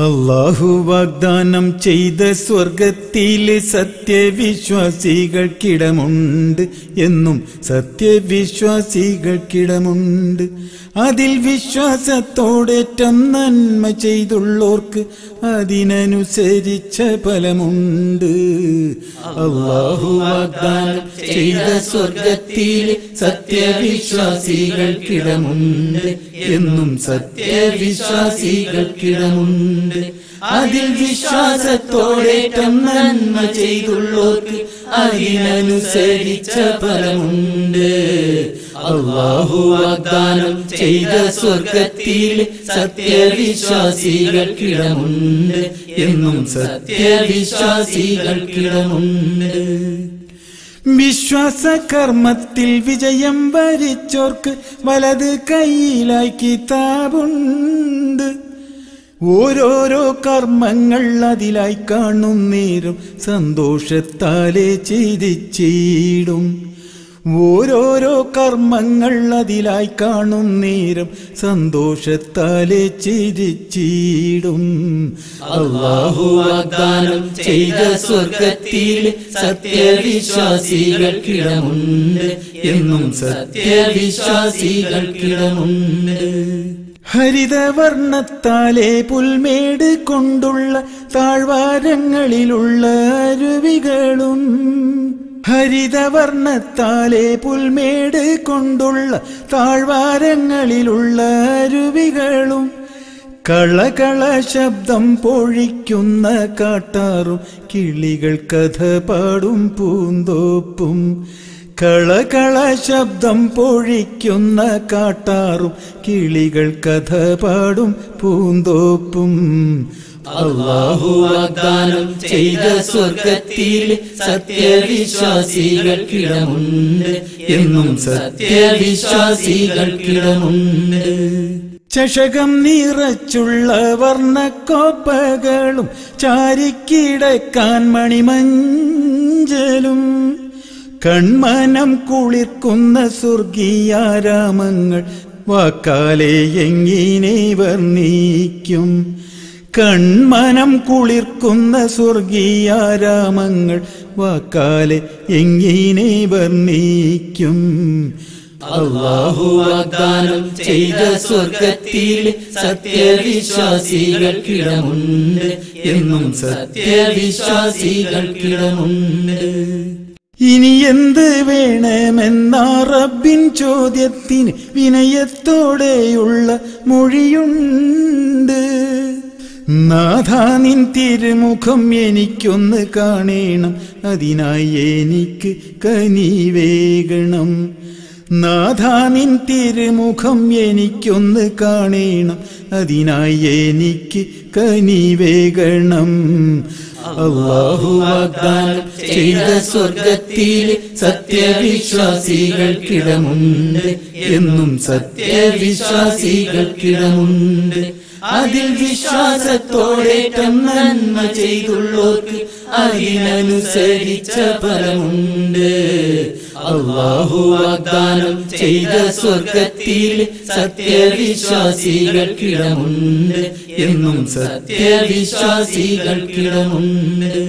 അല്ലാഹു വാഗ്ദാനം ചെയ്ത സ്വർഗത്തിലെ സത്യവിശ്വാസികൾക്കിടമുണ്ട്, എന്നും സത്യവിശ്വാസികൾക്കിടമുണ്ട്. അതിൽ വിശ്വാസത്തോടേറ്റം നന്മ ചെയ്തുള്ളോർക്ക് അതിനനുസരിച്ച ഫലമുണ്ട്. അല്ലാഹു വാഗ്ദാനം ചെയ്ത സ്വർഗത്തിലെ സത്യവിശ്വാസികൾക്കിടമുണ്ട്, എന്നും സത്യവിശ്വാസികൾക്കിടമുണ്ട്. അതിൽ വിശ്വാസത്തോടേറ്റം നന്മ ചെയ്തുള്ളോർക്ക് അതിനനുസരിച്ച ഫലമുണ്ട്. അല്ലാഹു വാഗ്ദാനം ചെയ്ത സ്വർഗത്തിൽ സത്യവിശ്വാസികൾക്കിടമുണ്ട്, എന്നും സത്യവിശ്വാസികൾക്കിടമുണ്ട്. വിശ്വാസകർമ്മത്തിൽ വിജയം വരിച്ചോർക്ക് വലത് കൈയിലായി കിതാബുണ്ട്. ഓരോരോ കർമ്മങ്ങൾ അതിലായി കാണും നേരം സന്തോഷത്താലെ ചിരിച്ചിടും. ഓരോരോ കർമ്മങ്ങൾ അതിലായി കാണും നേരം സന്തോഷത്താലെ ചിരിച്ചിടും. അല്ലാഹു വാഗ്ദാനം ചെയ്ത സ്വർഗത്തിൽ സത്യവിശ്വാസികൾക്കിടമുണ്ട്, എന്നും സത്യവിശ്വാസികൾക്കിടമുണ്ട്. ഹരിതവർണ്ണത്താലെ പുൽമേട് കൊണ്ടുള്ള താഴ്വാരങ്ങളിലുള്ള അരുവികളും, ഹരിതവർണ്ണത്താലെ പുൽമേട് കൊണ്ടുള്ള താഴ്വാരങ്ങളിലുള്ള അരുവികളും, കളകള ശബ്ദം പൊഴിക്കുന്ന കാട്ടാറും കിളികൾ കഥ പാടും പൂന്തോപ്പും, കളകള ശബ്ദം പൊഴിക്കുന്ന കാട്ടാറും കിളികൾ കഥ പാടും പൂന്തോപ്പും. അല്ലാഹു വാഗ്ദാനം ചെയ്ത സ്വർഗത്തിൽ സത്യവിശ്വാസികൾക്കിടമുണ്ട്, എന്നും സത്യവിശ്വാസികൾക്കിടമുണ്ട്. ചഷകം നിറച്ചുള്ള വർണ്ണക്കോപ്പകളും ചാരിക്കിടക്കാൻ മണിമഞ്ചലും, കൺമനം കുളിർക്കുന്ന സ്വർഗീയാരാമങ്ങൾ വാക്കാലെ എങ്ങനെ വർണ്ണിക്കും. കൺമനം കുളിർക്കുന്ന സ്വർഗീയാരാമങ്ങൾ വാക്കാലെ എങ്ങനെ വർണ്ണിക്കും. അല്ലാഹു വാഗ്ദാനം ചെയ്ത സ്വർഗത്തിൽ സത്യവിശ്വാസികൾക്കിടമുണ്ട്, എന്നും സത്യവിശ്വാസികൾക്കിടമുണ്ട്. ഇനി എന്ത് വേണമെന്ന റബ്ബിൻ ചോദ്യത്തിന് വിനയത്തോടെയുള്ള മൊഴിയുണ്ട്. നാഥാ നിൻ തിരുമുഖം എനിക്കൊന്ന് കാണണം, അതിനായി എനിക്ക് കനിവേകണം. നാഥാ നിൻ തിരുമുഖം എനിക്കൊന്ന് കാണണം, അതിനായി എനിക്ക് കനിവേകണം. അല്ലാഹു വാഗ്ദാനം ചെയ്ത സ്വർഗത്തിൽ സത്യവിശ്വാസികൾക്കിടമുണ്ട്, എന്നും സത്യവിശ്വാസികൾക്കിടമുണ്ട്. അതിൽ വിശ്വാസത്തോടേറ്റം നന്മ ചെയ്തുള്ളോർക്ക് അതിനനുസരിച്ച ഫലമുണ്ട്. അല്ലാഹു വാഗ്ദാനം ചെയ്ത സ്വർഗത്തിൽ സത്യവിശ്വാസികൾക്കിടമുണ്ട്, എന്നും സത്യവിശ്വാസികൾക്കിടമുണ്ട്.